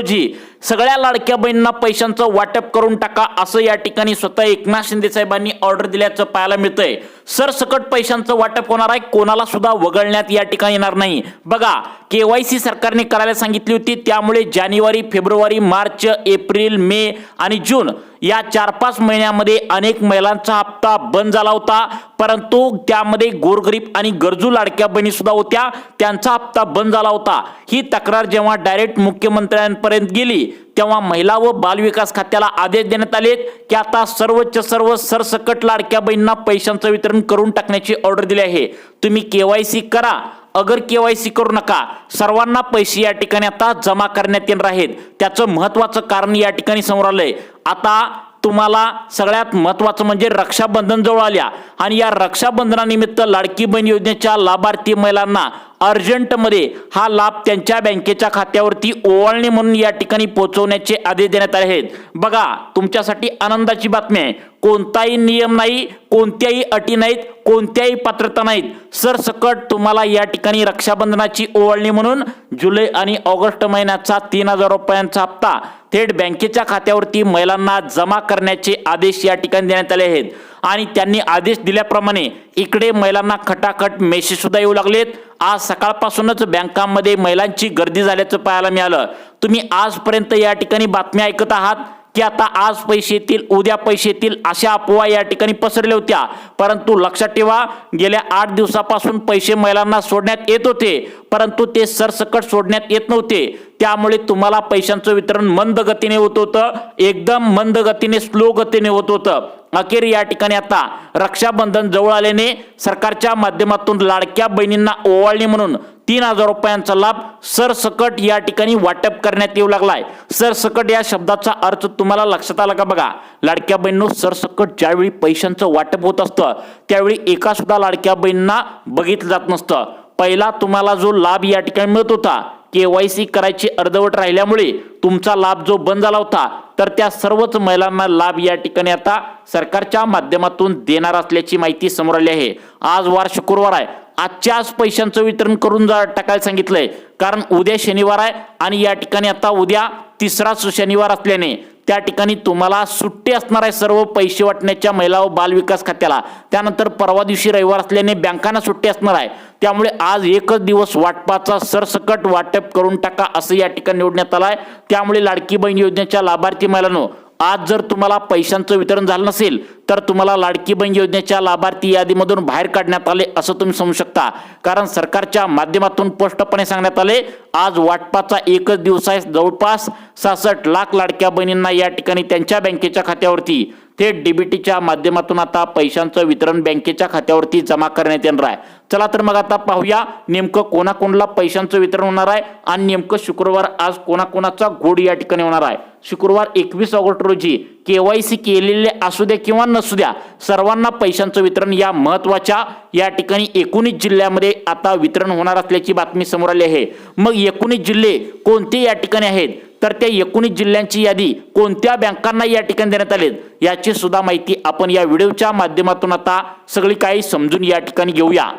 जी सगळ्या लाडक्या बहिणींना पैशांचं वाटप करून टाका असं या ठिकाणी स्वतः एकनाथ शिंदे साहेबांनी ऑर्डर दिल्याचं पाहायला मिळतंय। सरसकट पैशांचं वाटप होणार आहे, कोणाला सुद्धा वगळण्यात या ठिकाणी येणार नाही। बघा, केवायसी सरकारने करायला सांगितली होती, त्यामुळे जानेवारी, फेब्रुवारी, मार्च, एप्रिल, मे आणि जून या 4-5 महिन्यामध्ये अनेक महिलांचा हप्ता बंद झाला होता, परंतु त्यामध्ये गोरगरीब आणि गरजू लाडक्या बहिणी सुद्धा होत्या, त्यांचा हप्ता बंद झाला होता। ही तक्रार जेव्हा डायरेक्ट मुख्यमंत्र्यांपर्यंत गेली तेव्हा महिला व बालविकास खात्याला आदेश देण्यात आले की आता सर्वोच्च सर्व सरसकट लाडक्या बहिणींना पैशांचं वितरण करून टाकण्याची ऑर्डर दिली आहे। तुम्ही केवायसी करा, अगर केवायसी करू नका, सर्वांना पैसे या ठिकाणी आता जमा करण्यात येणार आहेत। त्याचं महत्त्वाचं कारण या ठिकाणी समोर आलंय। आता तुम्हाला सगळ्यात महत्त्वाचं म्हणजे रक्षाबंधन जवळ आल्या आणि या रक्षाबंधनानिमित्त लाडकी बहीण योजनेच्या लाभार्थी महिलांना अर्जंटमध्ये हा लाभ त्यांच्या बँकेच्या खात्यावरती ओवाळणी म्हणून या ठिकाणी पोहोचवण्याचे आदेश देण्यात आले आहेत। बघा, तुमच्यासाठी आनंदाची बातमी आहे, कोणताही नियम नाही, कोणत्याही अटी नाहीत, कोणत्याही पात्रता नाहीत, सरसकट तुम्हाला या ठिकाणी रक्षाबंधनाची ओवाळणी म्हणून जुलै आणि ऑगस्ट महिन्याचा 3000 रुपयांचा हप्ता थेट बँकेच्या खात्यावरती महिलांना जमा करण्याचे आदेश या ठिकाणी देण्यात आले आहेत। आणि त्यांनी आदेश दिल्याप्रमाणे इकडे महिलांना खटाखट मेसेज सुद्धा येऊ लागलेत। आज सकाळपासूनच बँकांमध्ये महिलांची गर्दी झाल्याचं पाहायला मिळालं। तुम्ही आजपर्यंत या ठिकाणी बातम्या ऐकत आहात की आता आज पैसे येतील, उद्या पैसे येतील, अशा अफवा या ठिकाणी पसरल्या होत्या, परंतु लक्षात ठेवा, गेल्या 8 दिवसापासून पैसे महिलांना सोडण्यात येत होते, परंतु ते सरसकट सोडण्यात येत नव्हते। त्यामुळे तुम्हाला पैशांचं वितरण मंद गतीने होत होतं, एकदम मंद गतीने, स्लो गतीने होत होतं। अखेर या ठिकाणी आता रक्षाबंधन जवळ आल्याने सरकारच्या माध्यमातून लाडक्या बहिणींना ओवाळणी म्हणून 3000 रुपयांचा लाभ सरसकट या ठिकाणी वाटप करण्यात येऊ लागलाय। सरसकट या शब्दाचा अर्थ तुम्हाला लक्षात आला का? बघा, लाडक्या बहिणींनो, सरसकट ज्यावेळी पैशांचं वाटप होत असतं त्यावेळी एका सुद्धा लाडक्या बहिणींना बघितलं जात नसतं। पहिला तुम्हाला जो लाभ या ठिकाणी मिळत होता, केवायसी करायची अर्धवट राहिल्यामुळे तुमचा लाभ जो बंद झाला होता, तर त्या सर्वच महिलांना लाभ या ठिकाणी आता सरकारच्या माध्यमातून देणार असल्याची माहिती समोर आली आहे। आज वार शुक्रवार आहे, आजच्या आज पैशांचं वितरण करून टाकायला सांगितलंय, कारण उद्या शनिवार आहे आणि या ठिकाणी आता उद्या तिसराच शनिवार असल्याने त्या ठिकाणी तुम्हाला सुट्टी असणार आहे सर्व पैसे वाटण्याच्या महिला व बालविकास खात्याला। त्यानंतर परवा दिवशी रविवार असल्याने बँकांना सुट्टी असणार आहे, त्यामुळे आज एकच दिवस वाटपाचा सरसकट वाटप करून टाका असं या ठिकाणी निवडण्यात आलंय। त्यामुळे लाडकी बहीण योजनेच्या लाभार्थी महिलांनो, आज जर तुम्हाला पैशांचं वितरण झालं नसेल तर तुम्हाला लाडकी बहीण योजनेच्या लाभार्थी यादीमधून बाहेर काढण्यात आले असं तुम्ही समजू शकता, कारण सरकारच्या माध्यमातून स्पष्टपणे सांगण्यात आले आज वाटपाचा एकच दिवस आहे। जवळपास 66 लाख लाडक्या बहिणींना या ठिकाणी त्यांच्या बँकेच्या खात्यावरती थेट डीबीटीच्या माध्यमातून आता पैशांचं वितरण बँकेच्या खात्यावरती जमा करण्यात येणार आहे। चला तर मग आता पाहूया नेमकं कोणाकोणाला पैशांचं वितरण होणार आहे आणि नेमकं शुक्रवार आज कोणाकोणाचा घोड या ठिकाणी होणार आहे। शुक्रवार 21 ऑगस्ट रोजी केवायसी केलेले असू द्या किंवा नसू द्या, सर्वांना पैशांचं वितरण या महत्त्वाच्या या ठिकाणी 19 जिल्ह्यामध्ये आता वितरण होणार असल्याची बातमी समोर आली आहे। मग 19 जिल्हे कोणते या ठिकाणी आहेत, तर त्या 19 जिल्ह्यांची यादी कोणत्या बँकांना या ठिकाणी देण्यात आली याची सुद्धा माहिती आपण या व्हिडिओच्या माध्यमातून आता सगळी काही समजून या ठिकाणी घेऊया।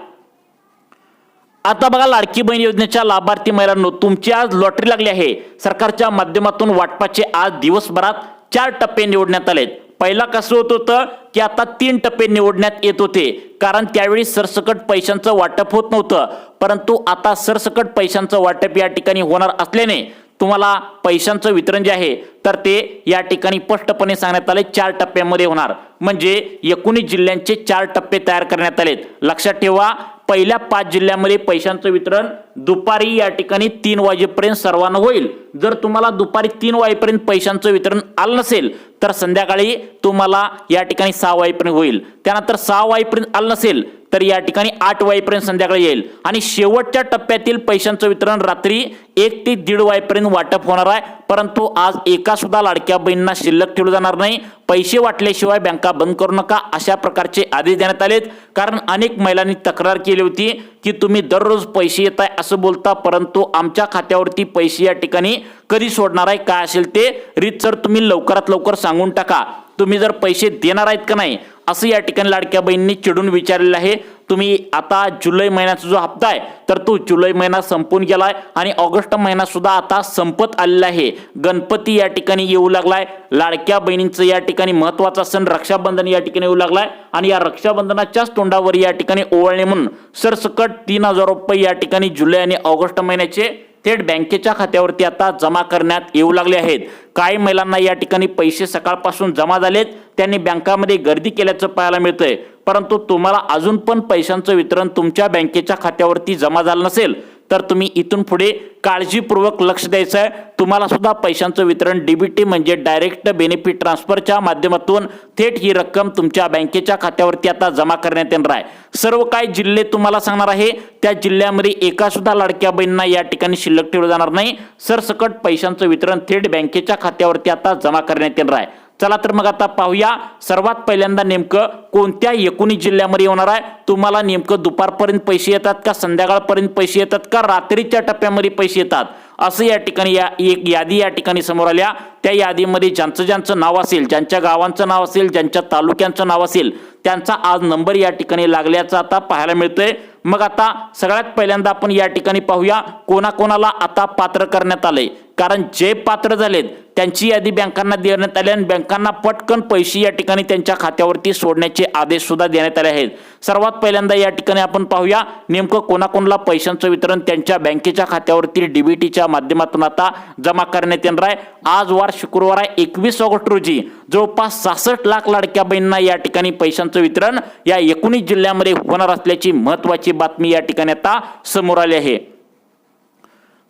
आता बघा, लाडकी बहीण योजनेच्या लाभार्थी महिलांनो, तुमची आज लॉटरी लागली आहे। सरकारच्या माध्यमातून वाटपाचे आज दिवसभरात 4 टप्पे निवडण्यात आलेत। पहिला कसं होत होतं की आता 3 टप्पे निवडण्यात येत होते, कारण त्यावेळी सरसकट पैशांचं वाटप होत नव्हतं, परंतु आता सरसकट पैशांचं वाटप या ठिकाणी होणार असल्याने तुम्हाला पैशांचं वितरण जे आहे तर ते या ठिकाणी स्पष्टपणे सांगण्यात आले 4 टप्प्यामध्ये होणार। म्हणजे 19 जिल्ह्यांचे 4 टप्पे तयार करण्यात आलेत। लक्षात ठेवा, पहिल्या 5 जिल्ह्यांमध्ये पैशांचं वितरण दुपारी या ठिकाणी 3 वाजेपर्यंत सर्वांना होईल। जर तुम्हाला दुपारी 3 वाजेपर्यंत पैशांचं वितरण आलं नसेल तर संध्याकाळी तुम्हाला या ठिकाणी 6 वाजेपर्यंत होईल। त्यानंतर 6 वाजेपर्यंत आलं नसेल तर या ठिकाणी 8 वाजेपर्यंत संध्याकाळी येईल आणि शेवटच्या टप्प्यातील पैशांचं वितरण रात्री 1 ते 1:30 वाजेपर्यंत वाटप होणार आहे। परंतु आज एका सुद्धा लाडक्या बहिणींना शिल्लक ठेवलं जाणार नाही, पैसे वाटल्याशिवाय बँका बंद करू नका अशा प्रकारचे आदेश देण्यात आलेत। कारण अनेक महिलांनी तक्रार केली होती की तुम्ही दररोज पैसे येत आहे असं बोलता, परंतु आमच्या खात्यावरती पैसे या ठिकाणी कधी सोडणार आहे, काय असेल ते रीतसर तुम्ही लवकरात लवकर सांगून टाका। तुम्ही जर पैसे देणार आहेत का नाही असं या ठिकाणी लाडक्या बहिणींनी चिडून विचारलेलं आहे। तुम्ही आता जुलै महिन्याचा जो हप्ता आहे तर तो जुलै महिना संपून गेलाय आणि ऑगस्ट महिना सुद्धा आता संपत आलेला आहे. गणपती या ठिकाणी येऊ लागलाय. लाडक्या बहिणींचं या ठिकाणी महत्वाचा सण रक्षाबंधन या ठिकाणी येऊ लागलाय आणि या रक्षाबंधनाच्याच तोंडावर या ठिकाणी ओवाळणी म्हणून सरसकट 3,000 रुपये या ठिकाणी जुलै आणि ऑगस्ट महिन्याचे थेट बँकेच्या खात्यावरती आता जमा करण्यात येऊ लागले आहेत. काही महिलांना या ठिकाणी पैसे सकाळपासून जमा झालेत, त्यांनी बँकामध्ये गर्दी केल्याचं पाहायला मिळतंय. परंतु तुम्हाला अजून पण पैशांचं वितरण तुमच्या बँकेच्या खात्यावरती जमा झालं नसेल तर तुम्ही इथून पुढे काळजीपूर्वक लक्ष द्यायचं आहे. तुम्हाला सुद्धा पैशांचं वितरण डीबीटी म्हणजे डायरेक्ट बेनिफिट ट्रान्सफरच्या माध्यमातून थेट ही रक्कम तुमच्या बँकेच्या खात्यावरती आता जमा करण्यात येणार आहे. सर्व काही जिल्हे तुम्हाला सांगणार आहे, त्या जिल्ह्यामध्ये एका सुद्धा लाडक्या बहिणींना या ठिकाणी शिल्लक ठेवलं जाणार नाही. सरसकट पैशांचं वितरण थेट बँकेच्या खात्यावरती आता जमा करण्यात येणार आहे. चला तर मग आता पाहूया सर्वात पहिल्यांदा नेमकं कोणत्या 19 जिल्ह्यामध्ये होणार आहे. तुम्हाला नेमकं दुपारपर्यंत पैसे येतात का, संध्याकाळपर्यंत पैसे येतात का, रात्रीच्या टप्प्यामध्ये पैसे येतात असं या ठिकाणी एक यादी या ठिकाणी समोर आल्या. त्या यादीमध्ये ज्यांचं नाव असेल, ज्यांच्या गावांचं नाव असेल, ज्यांच्या तालुक्यांचं नाव असेल त्यांचा आज नंबर या ठिकाणी लागल्याचं आता पाहायला मिळतंय. मग आता सगळ्यात पहिल्यांदा आपण या ठिकाणी पाहूया कोणाकोणाला आता पात्र करण्यात आलंय. कारण जे पात्र झालेत त्यांची यादी बँकांना देण्यात आली आणि बँकांना पटकन पैसे या ठिकाणी त्यांच्या खात्यावरती सोडण्याचे आदेश सुद्धा देण्यात आले आहेत. सर्वात पहिल्यांदा या ठिकाणी आपण पाहूया नेमकं कोणाकोणाला पैशांचं वितरण त्यांच्या बँकेच्या खात्यावरती डीबीटीच्या माध्यमातून आता जमा करण्यात येणार आहे. आज वार शुक्रवार आहे 21 ऑगस्ट रोजी जवळपास 66 लाख लाडक्या बहिणींना या ठिकाणी पैशांचं वितरण या 19 जिल्ह्यामध्ये होणार असल्याची महत्वाची बातमी या ठिकाणी आता समोर आली आहे.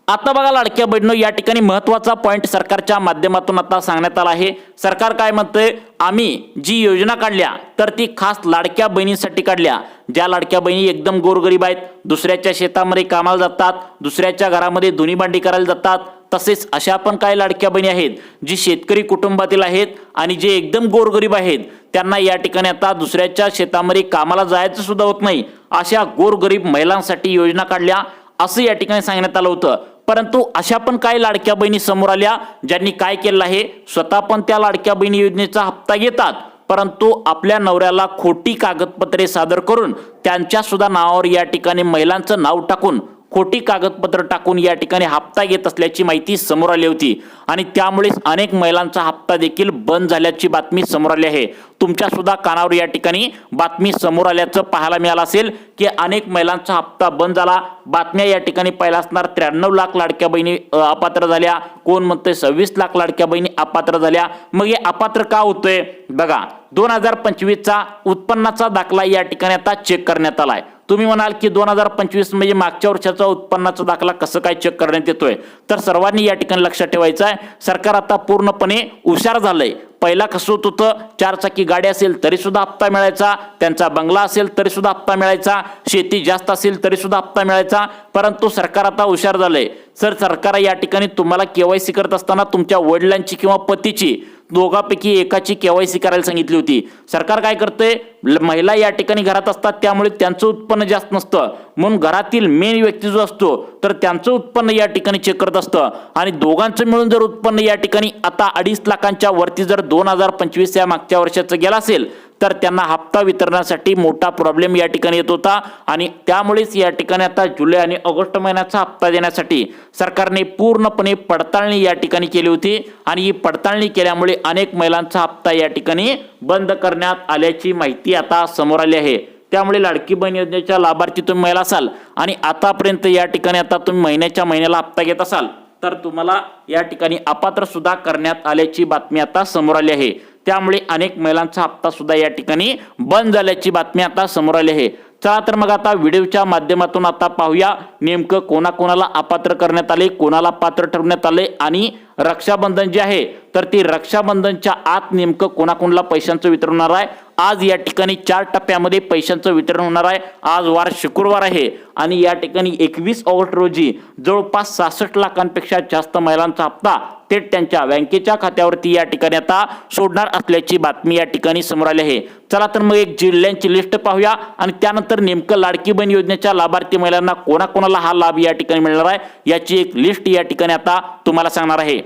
आता बघा लाडक्या बहिणींनो, या ठिकाणी महत्वाचा पॉइंट सरकारच्या माध्यमातून आता सांगण्यात आला आहे. सरकार काय म्हणतंय, आम्ही जी योजना काढल्या तर ती खास लाडक्या बहिणींसाठी काढल्या. ज्या लाडक्या बहिणी एकदम गोरगरीब आहेत, दुसऱ्याच्या शेतामध्ये कामाला जातात, दुसऱ्याच्या घरामध्ये धुनी भांडी करायला जातात, तसेच अशा पण काही लाडक्या बहिणी आहेत जी शेतकरी कुटुंबातील आहेत आणि जे एकदम गोरगरीब आहेत त्यांना या ठिकाणी आता दुसऱ्याच्या शेतामध्ये कामाला जायचं सुद्धा होत नाही. अशा गोरगरीब महिलांसाठी योजना काढल्या असं या ठिकाणी सांगण्यात आलं होतं. परंतु अशा पण काही लाडक्या बहिणी समोर आल्या ज्यांनी काय केलं आहे, स्वतः पण त्या लाडक्या बहिणी योजनेचा हप्ता घेतात परंतु आपल्या नवऱ्याला खोटी कागदपत्रे सादर करून त्यांच्या सुद्धा नावावर या ठिकाणी महिलांचं नाव टाकून खोटी कागदपत्र टाकून या ठिकाणी हप्ता घेत असल्याची माहिती समोर आली होती आणि त्यामुळेच अनेक महिलांचा हप्ता देखील बंद झाल्याची बातमी समोर आली आहे. तुमच्या सुद्धा कानावर या ठिकाणी बातमी समोर आल्याचं पाहायला मिळालं असेल की अनेक महिलांचा हप्ता बंद झाला. बातम्या या ठिकाणी पाहिला असणार 93 लाख लाडक्या बहिणी अपात्र झाल्या, कोण म्हणतंय 26 लाख लाडक्या बहिणी अपात्र झाल्या. मग हे अपात्र का होतंय बघा, 2025चा उत्पन्नाचा दाखला या ठिकाणी आता चेक करण्यात आलाय. तुम्ही म्हणाल की 2025 म्हणजे मागच्या वर्षाचा उत्पन्नाचा दाखला कसं काय चेक करण्यात येतोय, तर सर्वांनी या ठिकाणी लक्षात ठेवायचं आहे, सरकार आता पूर्णपणे हुशार झालंय. पहिला कसं होत होतं, 4 चाकी गाडी असेल तरी सुद्धा हप्ता मिळायचा, त्यांचा बंगला असेल तरी सुद्धा हप्ता मिळायचा, शेती जास्त असेल तरी सुद्धा हप्ता मिळायचा. परंतु सरकार आता हुशार झालंय. सरकार या ठिकाणी तुम्हाला केवायसी करत असताना तुमच्या वडिलांची किंवा पतीची दोघांपैकी एकाची केवायसी करायला सांगितली होती. सरकार काय करते, महिला या ठिकाणी घरात असतात त्यामुळे त्यांचं उत्पन्न जास्त नसतं म्हणून घरातील मेन व्यक्ती जो असतो तर त्यांचं उत्पन्न या ठिकाणी चेक करत असतं आणि दोघांचं मिळून जर उत्पन्न या ठिकाणी आता 2.5 लाखांच्या वरती जर 2025 या मागच्या वर्षाचं गेलं असेल तर त्यांना हप्ता वितरणासाठी मोठा प्रॉब्लेम या ठिकाणी येत होता आणि त्यामुळेच या ठिकाणी आता जुलै आणि ऑगस्ट महिन्याचा हप्ता देण्यासाठी सरकारने पूर्णपणे पडताळणी या ठिकाणी केली होती आणि ही पडताळणी केल्यामुळे अनेक महिलांचा हप्ता या ठिकाणी बंद करण्यात आल्याची माहिती आता समोर आली आहे. त्यामुळे लाडकी बहीण योजनेच्या लाभार्थी तुम्ही महिला असाल आणि आतापर्यंत या ठिकाणी आता तुम्ही महिन्याच्या महिन्याला हप्ता घेत असाल तर तुम्हाला या ठिकाणी अपात्र सुद्धा करण्यात आल्याची बातमी आता समोर आली आहे. त्यामुळे अनेक महिलांचा हप्ता सुद्धा या ठिकाणी बंद झाल्याची बातमी आता समोर आली आहे. चला तर मग आता व्हिडिओच्या माध्यमातून आता पाहूया नेमकं कोणाकोणाला अपात्र करण्यात आले, कोणाला पात्र ठरवण्यात आले आणि रक्षाबंधन जे आहे तर ती रक्षाबंधनच्या आत नेमकं कोणाकोणाला पैशांचं वितरण होणार आहे. आज या ठिकाणी 4 टप्प्यामध्ये पैशांचं वितरण होणार आहे. आज वार शुक्रवार आहे आणि या ठिकाणी 21 ऑगस्ट रोजी जवळपास 66 लाखांपेक्षा जास्त महिलांचा हप्ता थेट त्यांच्या बँकेच्या खात्यावरती या ठिकाणी आता सोडणार असल्याची बातमी या ठिकाणी समोर आली आहे. चला तर मग एक जिल्ह्यांची लिस्ट पाहूया आणि त्यानंतर नेमकं लाडकी बहीण योजनेच्या लाभार्थी महिलांना कोणाकोणाला हा लाभ या ठिकाणी मिळणार आहे याची एक लिस्ट या ठिकाणी आता तुम्हाला सांगणार आहे.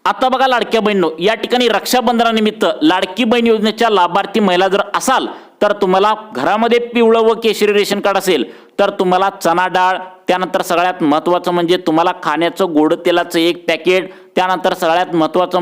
आता बघा लाडक्या बहिणींनो, या ठिकाणी रक्षाबंधनानिमित्त लाडकी बहीण योजनेच्या लाभार्थी महिला जर असाल तर तुम्हाला घरामध्ये पिवळं व केशरी रेशन कार्ड असेल तर तुम्हाला चना डाळ, त्यानंतर सगळ्यात महत्त्वाचं म्हणजे तुम्हाला खाण्याचं गोड तेलाचं एक पॅकेट, त्यानंतर सगळ्यात महत्त्वाचं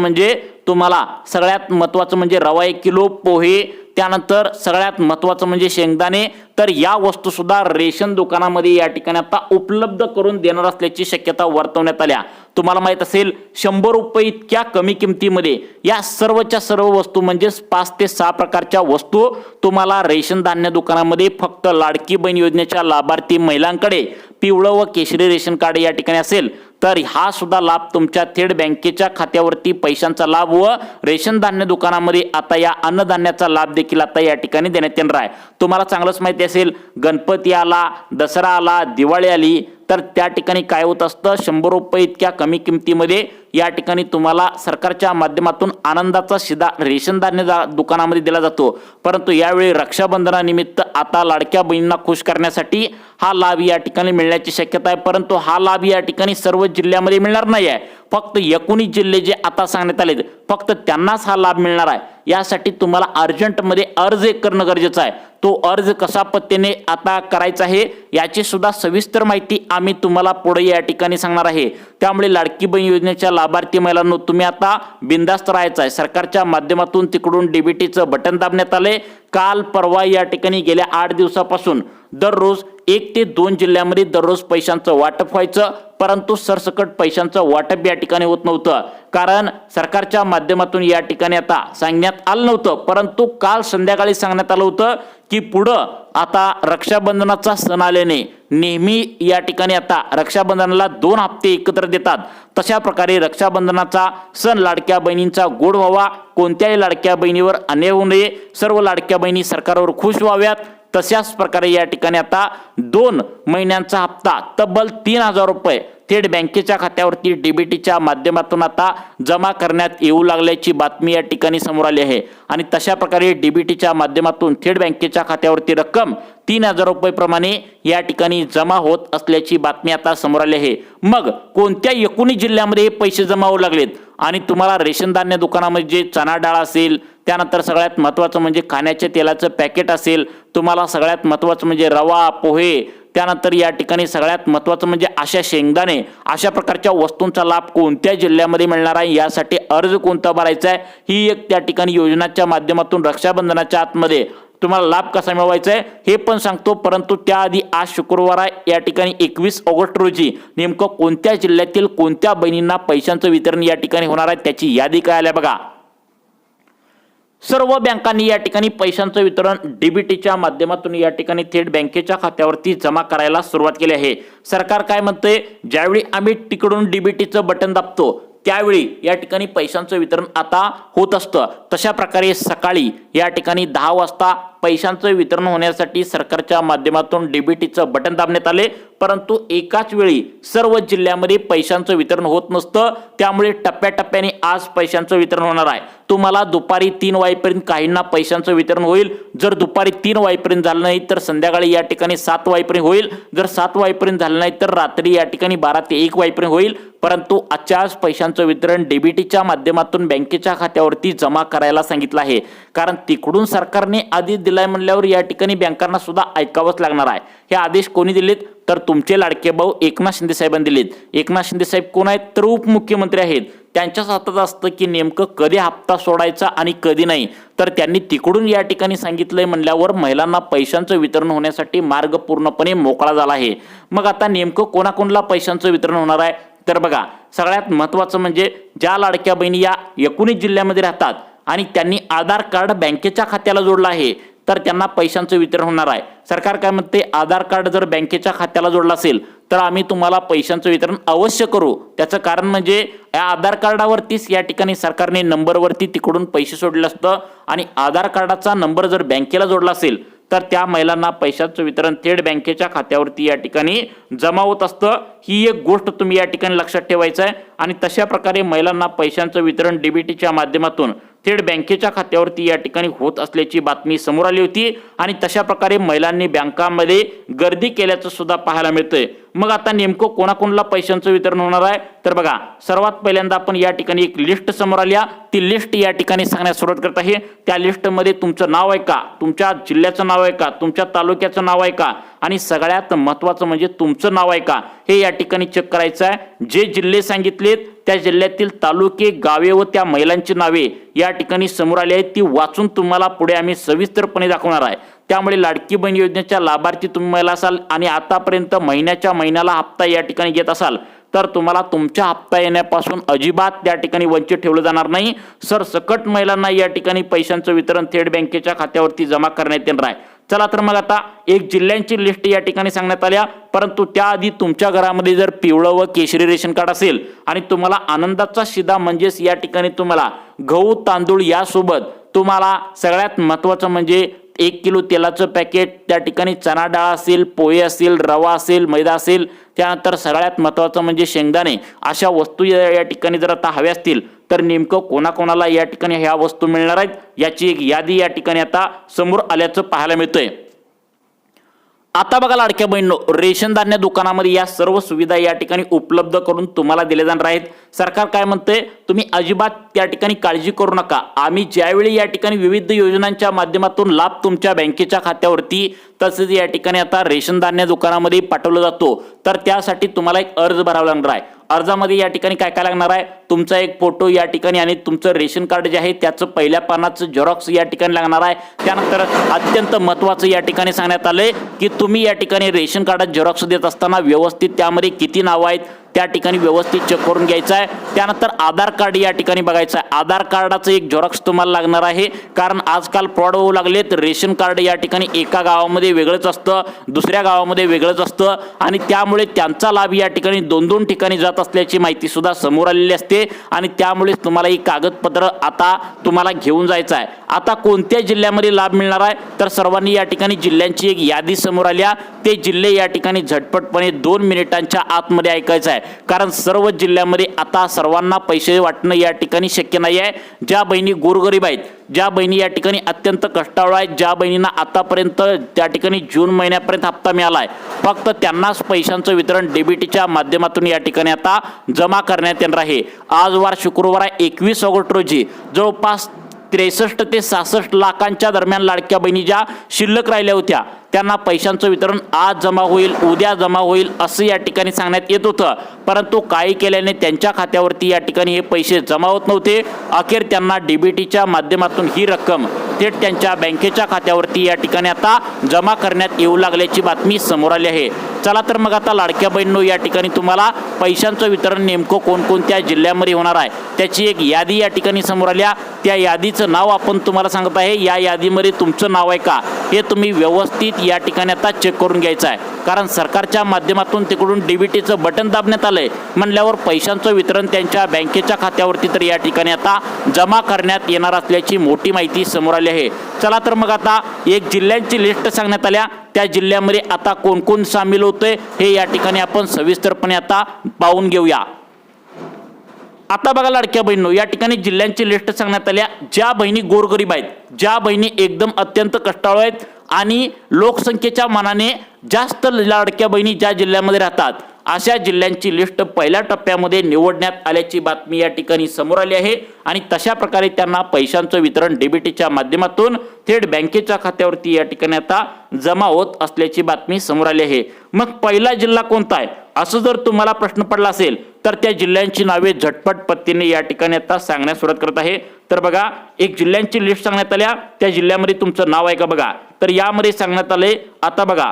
म्हणजे रवा 1 किलो, पोहे, त्यानंतर सगळ्यात महत्त्वाचं म्हणजे शेंगदाणे. तर या वस्तू सुद्धा रेशन दुकानामध्ये या ठिकाणी आता उपलब्ध करून देणार असल्याची शक्यता वर्तवण्यात आल्या. तुम्हाला माहित असेल 100 रुपये इतक्या कमी किमतीमध्ये या सर्वच्या सर्व वस्तू म्हणजेच 5 ते 6 प्रकारच्या वस्तू तुम्हाला रेशन धान्य दुकानामध्ये फक्त लाडकी बहीण योजनेच्या लाभार्थी महिलांकडे पिवळं व केशरी रेशन कार्ड या ठिकाणी असेल तर हा सुद्धा लाभ तुमच्या थेट बँकेच्या खात्यावरती पैशांचा लाभ व रेशन धान्य दुकानामध्ये आता या अन्नधान्याचा लाभ देखील आता या ठिकाणी देण्यात येणार आहे. तुम्हाला चांगलंच माहिती असेल गणपती आला, दसरा आला, दिवाळी आली तर त्या ठिकाणी काय होत असतं 100 रुपये इतक्या कमी किमतीमध्ये या ठिकाणी तुम्हाला सरकारच्या माध्यमातून आनंदाचा शिधा रेशन धान्य दुकानामध्ये दिला जातो. परंतु यावेळी रक्षाबंधनानिमित्त आता लाडक्या बहिणींना खुश करण्यासाठी हा लाभ या ठिकाणी मिळण्याची शक्यता आहे. परंतु हा लाभ या ठिकाणी सर्व जिल्ह्यामध्ये मिळणार नाही आहे. फक्त 19 जिल्हे जे आता सांगण्यात आले फक्त त्यांनाच हा लाभ मिळणार आहे. यासाठी तुम्हाला अर्जंटमध्ये अर्ज करणं गरजेचं आहे. तो अर्ज कशा पद्धतीने आता करायचा आहे याची सुद्धा सविस्तर माहिती आम्ही तुम्हाला पुढे या ठिकाणी सांगणार आहे. त्यामुळे लाडकी बहीण योजनेच्या लाभार्थी महिलांनो तुम्ही आता बिंदास्त राहायचं आहे. सरकारच्या माध्यमातून तिकडून डीबीटीचं बटन दाबण्यात आले. काल परवा या ठिकाणी गेल्या 8 दिवसापासून दररोज 1 ते 2 जिल्ह्यामध्ये दररोज पैशांचं वाटप व्हायचं. परंतु सरसकट पैशांचं वाटप या ठिकाणी होत नव्हतं. कारण सरकारच्या माध्यमातून या ठिकाणी आता सांगण्यात आलं नव्हतं. परंतु काल संध्याकाळी सांगण्यात आलं होतं की पुढं आता रक्षाबंधनाचा सण आल्याने नेहमी या ठिकाणी आता रक्षाबंधनाला 2 हप्ते एकत्र देतात. तशा प्रकारे रक्षाबंधनाचा सण लाडक्या बहिणींचा गोड व्हावा, कोणत्याही लाडक्या बहिणीवर अन्याय होऊ नये, सर्व लाडक्या बहिणी सरकारवर खुश व्हाव्यात. तशाच प्रकारे या ठिकाणी आता 2 महिन्यांचा हप्ता तब्बल 3000 रुपये थेट बँकेच्या खात्यावरती डीबीटीच्या माध्यमातून आता जमा करण्यात येऊ लागल्याची बातमी या ठिकाणी समोर आली आहे. आणि तशा प्रकारे डीबीटीच्या माध्यमातून थेट बँकेच्या खात्यावरती रक्कम 3000 रुपये प्रमाणे या ठिकाणी जमा होत असल्याची बातमी आता समोर आली आहे. मग कोणत्या 19 जिल्ह्यामध्ये हे पैसे जमा होऊ लागलेत आणि तुम्हाला रेशन धान्य दुकानामध्ये जे चना डाळ असेल, त्यानंतर सगळ्यात महत्त्वाचं म्हणजे खाण्याच्या तेलाचं पॅकेट असेल, तुम्हाला सगळ्यात महत्त्वाचं म्हणजे रवा, पोहे, त्यानंतर या ठिकाणी सगळ्यात महत्त्वाचं म्हणजे अशा शेंगदाणे, अशा प्रकारच्या वस्तूंचा लाभ कोणत्या जिल्ह्यामध्ये मिळणार आहे, यासाठी अर्ज कोणता भरायचा आहे, ही एक त्या ठिकाणी योजनाच्या माध्यमातून रक्षाबंधनाच्या आतमध्ये तुम्हाला लाभ कसा मिळवायचा आहे हे पण सांगतो. परंतु त्याआधी आज शुक्रवार आहे, या ठिकाणी 21 ऑगस्ट रोजी नेमकं कोणत्या जिल्ह्यातील कोणत्या बहिणींना पैशांचं वितरण या ठिकाणी होणार आहे त्याची यादी काय आल्या बघा. सर्व बँकांनी या ठिकाणी पैशांचं वितरण डीबीटीच्या माध्यमातून या ठिकाणी थेट बँकेच्या खात्यावरती जमा करायला सुरुवात केली आहे. सरकार काय म्हणतंय, ज्यावेळी आम्ही तिकडून डीबीटीचं बटन दाबतो त्यावेळी या ठिकाणी पैशांचं वितरण आता होत असतं. तशा प्रकारे सकाळी या ठिकाणी 10 वाजता पैशांचं वितरण होण्यासाठी सरकारच्या माध्यमातून डीबीटीचं बटन दाबण्यात आले. परंतु एकाच वेळी सर्व जिल्ह्यामध्ये पैशांचं वितरण होत नसतं. त्यामुळे टप्प्याटप्प्याने आज पैशांचं वितरण होणार आहे. तुम्हाला दुपारी 3 वाजेपर्यंत काहींना पैशांचं वितरण होईल. जर दुपारी 3 वाजेपर्यंत झालं नाही तर संध्याकाळी या ठिकाणी 7 वाजेपर्यंत होईल. जर 7 वाजेपर्यंत झालं नाही तर रात्री या ठिकाणी 12 ते 1 वाजेपर्यंत होईल. परंतु आजच्याच पैशांचं वितरण डीबीटीच्या माध्यमातून बँकेच्या खात्यावरती जमा करायला सांगितलं आहे. कारण तिकडून सरकारने आदेश दिलाय म्हणल्यावर या ठिकाणी बँकांना सुद्धा ऐकावंच लागणार आहे. हे आदेश कोणी दिलेत तर तुमचे लाडके भाऊ एकनाथ शिंदे साहेबांनी दिलेत. एकनाथ शिंदे साहेब कोण आहेत तर उपमुख्यमंत्री आहेत. त्यांच्याच हातात असतं की नेमकं कधी हप्ता सोडायचा आणि कधी नाही. तर त्यांनी तिकडून या ठिकाणी सांगितलंय म्हणल्यावर महिलांना पैशांचं वितरण होण्यासाठी मार्ग पूर्णपणे मोकळा झाला आहे. मग आता नेमकं कोणाकोणाला पैशांचं वितरण होणार आहे तर बघा, सगळ्यात महत्त्वाचं म्हणजे ज्या लाडक्या बहिणी या 19 जिल्ह्यामध्ये राहतात आणि त्यांनी आधार कार्ड बँकेच्या खात्याला जोडलं आहे तर त्यांना पैशांचं वितरण होणार आहे. सरकार काय म्हणते, आधार कार्ड जर बँकेच्या खात्याला जोडलं असेल तर आम्ही तुम्हाला पैशांचं वितरण अवश्य करू. त्याचं कारण म्हणजे या आधार कार्डावरतीच या ठिकाणी सरकारने नंबरवरती तिकडून पैसे सोडले असतं आणि आधार कार्डाचा नंबर जर बँकेला जोडला असेल तर त्या महिलांना पैशांचं वितरण थेट बँकेच्या खात्यावरती या ठिकाणी जमा होत असतं. ही एक गोष्ट तुम्ही या ठिकाणी लक्षात ठेवायचं आहे. आणि तशा प्रकारे महिलांना पैशांचं वितरण डीबीटीच्या माध्यमातून थेट बँकेच्या खात्यावरती या ठिकाणी होत असल्याची बातमी समोर आली होती आणि तशा प्रकारे महिलांनी बँकांमध्ये गर्दी केल्याचं सुद्धा पाहायला मिळतंय। मग आता नेमकं कोणाकोणाला पैशांचं वितरण होणार आहे तर बघा, सर्वात पहिल्यांदा आपण या ठिकाणी एक लिस्ट समोर आली, ती लिस्ट या ठिकाणी सांगण्यास सुरुवात करत आहे। त्या लिस्टमध्ये तुमचं नाव आहे का, तुमच्या जिल्ह्याचं नाव आहे का, तुमच्या तालुक्याचं नाव आहे का आणि सगळ्यात महत्त्वाचं म्हणजे तुमचं नाव आहे का हे या ठिकाणी चेक करायचं आहे। जे जिल्हे सांगितलेत त्या जिल्ह्यातील तालुके, गावे व त्या महिलांची नावे या ठिकाणी समोर आली आहेत, ती वाचून तुम्हाला पुढे आम्ही सविस्तरपणे दाखवणार आहे। त्यामुळे लाडकी बहीण योजनेच्या लाभार्थी तुम्ही महिला असाल आणि आतापर्यंत महिन्याच्या महिन्याला हप्ता या ठिकाणी घेत असाल तर तुम्हाला तुमच्या हप्ता येण्यापासून अजिबात त्या ठिकाणी वंचित ठेवलं जाणार नाही। सरसकट महिलांना या ठिकाणी पैशांचं वितरण थेट बँकेच्या खात्यावरती जमा करण्यात येणार आहे। चला तर मग आता एक जिल्ह्यांची लिस्ट या ठिकाणी सांगण्यात आल्या, परंतु त्याआधी तुमच्या घरामध्ये जर पिवळं व केशरी रेशन कार्ड असेल आणि तुम्हाला आनंदाचा शिधा म्हणजेच या ठिकाणी तुम्हाला गहू तांदूळ यासोबत तुम्हाला सगळ्यात महत्त्वाचं म्हणजे 1 किलो तेलाचं पॅकेट, त्या ठिकाणी चणा डाळ असेल, पोहे असेल, रवा असेल, मैदा असेल, त्यानंतर सगळ्यात महत्त्वाचं म्हणजे शेंगदाणे, अशा वस्तू या ठिकाणी जर आता हव्या असतील तर नेमकं कोणाकोणाला या ठिकाणी ह्या वस्तू मिळणार आहेत याची एक यादी या ठिकाणी आता समोर आल्याचं पाहायला मिळतंय। आता बघा लाडक्या बहिणींनो, रेशन धान्य दुकानामध्ये या सर्व सुविधा या ठिकाणी उपलब्ध करून तुम्हाला दिले जाणार आहेत। सरकार काय म्हणतंय, तुम्ही अजिबात त्या ठिकाणी काळजी करू नका, आम्ही ज्यावेळी या ठिकाणी विविध योजनांच्या माध्यमातून लाभ तुमच्या बँकेच्या खात्यावरती तसेच या ठिकाणी आता रेशन धान्य दुकानामध्ये पाठवलं जातो तर त्यासाठी तुम्हाला एक अर्ज भरावा लागणार आहे। अर्जामध्ये या ठिकाणी काय काय लागणार आहे, तुमचा एक फोटो या ठिकाणी आणि तुमचं रेशन कार्ड जे आहे त्याचं पहिल्या पानाचं झेरॉक्स या ठिकाणी लागणार आहे। त्यानंतर अत्यंत महत्त्वाचं या ठिकाणी सांगण्यात आलंय की तुम्ही या ठिकाणी रेशन कार्डात झेरॉक्स देत असताना व्यवस्थित त्यामध्ये किती नावं आहेत त्या ठिकाणी व्यवस्थित चेक करून घ्यायचं आहे। त्यानंतर आधार कार्ड या ठिकाणी बघायचं आहे, आधार कार्डाचं एक झेरॉक्स तुम्हाला लागणार आहे, कारण आजकाल फ्रॉड होऊ लागले तर रेशन कार्ड या ठिकाणी एका गावामध्ये वेगळंच असतं, दुसऱ्या गावामध्ये वेगळंच असतं आणि त्यामुळे त्यांचा लाभ या ठिकाणी 2-2 ठिकाणी जात असल्याची माहिती सुद्धा समोर आलेली असते आणि त्यामुळे तुम्हाला ही कागदपत्र आता तुम्हाला घेऊन जायचं आहे। आता कोणत्या जिल्ह्यामध्ये लाभ मिळणार आहे तर सर्वांनी या ठिकाणी जिल्ह्यांची एक यादी समोर आली, ते जिल्हे या ठिकाणी झटपटपणे 2 मिनिटांच्या आतमध्ये ऐकायचं आहे, कारण सर्व जिल्ह्यामध्ये आता सर्वांना पैसे वाटणं या ठिकाणी शक्य नाही आहे। ज्या बहिणी गोरगरीब आहेत, ज्या बहिणी या ठिकाणी अत्यंत कष्टाळू आहेत, ज्या बहिणींना आतापर्यंत त्या ठिकाणी जून महिन्यापर्यंत हप्ता मिळाला आहे, फक्त त्यांनाच पैशांचं वितरण डीबीटीच्या माध्यमातून या ठिकाणी आता जमा करण्यात येणार आहे। आज वार शुक्रवार आहे 21 ऑगस्ट रोजी जवळपास 63 ते 66 लाखांच्या दरम्यान लाडक्या बहिणी ज्या शिल्लक राहिल्या होत्या त्यांना पैशांचं वितरण आज जमा होईल, उद्या जमा होईल असं या ठिकाणी सांगण्यात येत होतं, परंतु काही केल्याने त्यांच्या खात्यावरती या ठिकाणी हे पैसे जमा होत नव्हते। अखेर त्यांना डीबीटीच्या माध्यमातून ही रक्कम थेट त्यांच्या बँकेच्या खात्यावरती या ठिकाणी आता जमा करण्यात येऊ लागल्याची बातमी समोर आली आहे। चला तर मग आता लाडक्या बहिणींनो, या ठिकाणी तुम्हाला पैशांचं वितरण नेमकं कोणकोणत्या जिल्ह्यामध्ये होणार आहे त्याची एक यादी या ठिकाणी समोर आल्या, त्या यादीचं नाव आपण तुम्हाला सांगत आहे। या यादीमध्ये तुमचं नाव आहे का हे तुम्ही व्यवस्थित या ठिकाणी आता चेक करून घ्यायचं आहे, कारण सरकारच्या माध्यमातून तिकडून डीबीटीचं बटन दाबण्यात आलंय म्हणल्यावर पैशांचं वितरण त्यांच्या बँकेच्या खात्यावरती तर या ठिकाणी आता जमा करण्यात येणार असल्याची मोठी माहिती समोर आली आहे। चला तर मग आता एक जिल्ह्यांची लिस्ट सांगण्यात आल्या, त्या जिल्ह्यामध्ये आता कोण कोण सामील होतंय हे या ठिकाणी आपण सविस्तरपणे आता पाहून घेऊया। आता बघा लाडक्या बहिणींनो, या ठिकाणी जिल्ह्यांची लिस्ट सांगण्यात आल्या, ज्या बहिणी गोरगरीब आहेत, ज्या बहिणी एकदम अत्यंत कष्टाळू आहेत आणि लोकसंख्येच्या मानाने जास्त लाडक्या बहिणी ज्या जिल्ह्यामध्ये राहतात अशा जिल्ह्यांची लिस्ट पहिल्या टप्प्यामध्ये निवडण्यात आल्याची बातमी या ठिकाणी समोर आली आहे आणि तशा प्रकारे त्यांना पैशांचं वितरण डीबीटीच्या माध्यमातून थेट बँकेच्या खात्यावरती या ठिकाणी आता जमा होत असल्याची बातमी समोर आली आहे। मग पहिला जिल्हा कोणता आहे असं जर तुम्हाला प्रश्न पडला असेल तर त्या जिल्ह्यांची नावे झटपट पद्धतीने या ठिकाणी आता सांगण्यास सुरुवात करत आहे। तर बघा, एक जिल्ह्यांची लिस्ट सांगण्यात आल्या, त्या जिल्ह्यामध्ये तुमचं नाव आहे का बघा, तर यामध्ये सांगण्यात आले। आता बघा,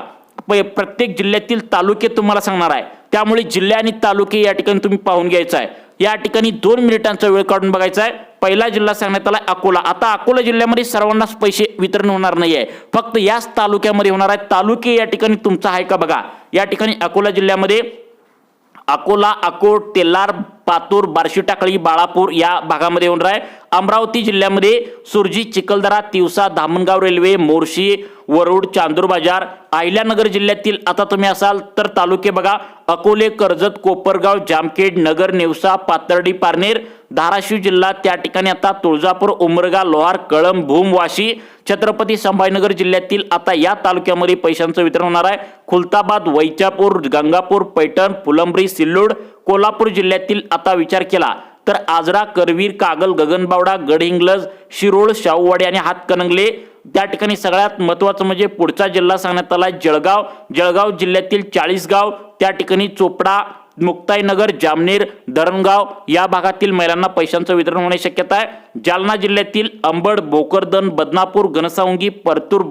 प्रत्येक जिल्ह्यातील तालुके तुम्हाला सांगणार आहे, त्यामुळे जिल्हे आणि तालुके या ठिकाणी तुम्ही पाहून घ्यायचं आहे। या ठिकाणी 2 मिनिटांचा वेळ काढून बघायचा आहे। पहिला जिल्हा सांगण्यात आला अकोला। आता अकोला जिल्ह्यामध्ये सर्वांनाच पैसे वितरण होणार नाही आहे, फक्त याच तालुक्यामध्ये होणार आहे। तालुके या ठिकाणी तुमचा आहे का बघा, या ठिकाणी अकोला जिल्ह्यामध्ये अकोला, अकोट, तेल्लार, पातूर, बार्शी टाकळी, बाळापूर या भागामध्ये होणार आहे। अमरावती जिल्ह्यामध्ये सुरजी, चिखलदरा, तिवसा, धामणगाव रेल्वे, मोर्शी, वरुड, चांदूर बाजार। अहिल्यानगर जिल्ह्यातील आता तुम्ही असाल तर तालुके बघा, अकोले, कर्जत, कोपरगाव, जामखेड, नगर, नेवसा, पाथर्डी, पारनेर, धाराशिव जिल्हा, त्या ठिकाणी आता तुळजापूर, उमरगा, लोहार, कळंब, भूम, वाशी, छत्रपती संभाजीनगर जिल्ह्यातील आता या तालुक्यामध्ये पैशांचं वितरण होणार आहे। खुलताबाद, वैजापूर, गंगापूर, पैठण, फुलंब्री, सिल्लोड, कोल्हापूर जिल्ह्यातील आता विचार केला तर आजरा, करवीर, कागल, गगनबावडा, गडहिंग्लज, शिरोळ, शाहूवाडी आणि हातकणंगले। त्या ठिकाणी सगळ्यात महत्त्वाचं म्हणजे पुढचा जिल्हा सांगण्यात आला जळगाव। जळगाव जिल्ह्यातील 40 गाव, त्या ठिकाणी चोपडा, मुक्ताईनगर, जामनेर, धरणगाव या भागातील महिलांना पैशांचं वितरण होण्याची शक्यता आहे। जालना जिल्ह्यातील अंबड, भोकरदन, बदनापूर, घनसावंगी, परतूर,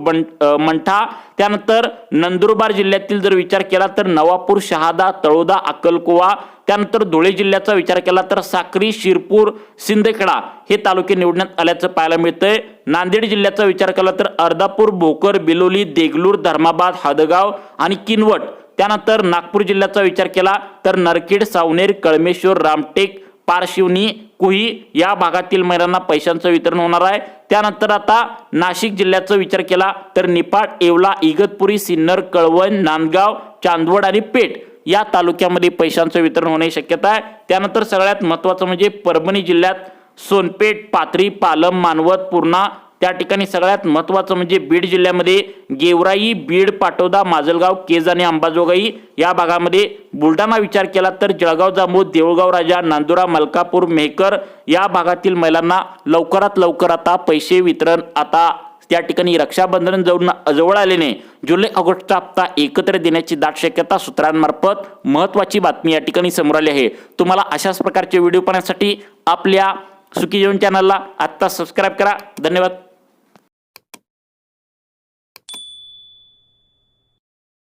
मंठा, त्यानंतर नंदुरबार जिल्ह्यातील जर विचार केला तर नवापूर, शहादा, तळोदा, अक्कलकोवा, त्यानंतर धुळे जिल्ह्याचा विचार केला तर साक्री, शिरपूर, सिंदखेडा हे तालुके निवडण्यात आल्याचं पाहायला मिळतंय। नांदेड जिल्ह्याचा विचार केला तर अर्धापूर, भोकर, बिलोली, देगलूर, धर्माबाद, हदगाव आणि किनवट। त्यानंतर नागपूर जिल्ह्याचा विचार केला तर नरखेड, सावनेर, कळमेश्वर, रामटेक, पारशिवनी, कुही या भागातील महिलांना पैशांचं वितरण होणार आहे। त्यानंतर आता नाशिक जिल्ह्याचा विचार केला तर निपाड, येवला, इगतपुरी, सिन्नर, कळवण, नांदगाव, चांदवड आणि पेठ या तालुक्यामध्ये पैशांचं वितरण होण्याची शक्यता आहे। त्यानंतर सगळ्यात महत्त्वाचं म्हणजे परभणी जिल्ह्यात सोनपेठ, पाथरी, पालम, मानवत, पूर्णा, त्या ठिकाणी सगळ्यात महत्त्वाचं म्हणजे बीड जिल्ह्यामध्ये गेवराई, बीड, पाटोदा, माजलगाव, केज आणि अंबाजोगाई या भागामध्ये। बुलढाणा विचार केला तर जळगाव, जामोद, देऊळगाव राजा, नांदुरा, मलकापूर, मेहकर या भागातील महिलांना लवकरात लवकर आता पैसे वितरण आता त्या ठिकाणी रक्षाबंधन जवळ आल्याने जुलै ऑगस्टचा हप्ता एकत्र देण्याची दाट शक्यता सूत्रांमार्फत महत्त्वाची बातमी या ठिकाणी समोर आली आहे। तुम्हाला अशाच प्रकारचे व्हिडिओ पाहण्यासाठी आपल्या सुखी जीवन चॅनलला आत्ता सबस्क्राईब करा। धन्यवाद।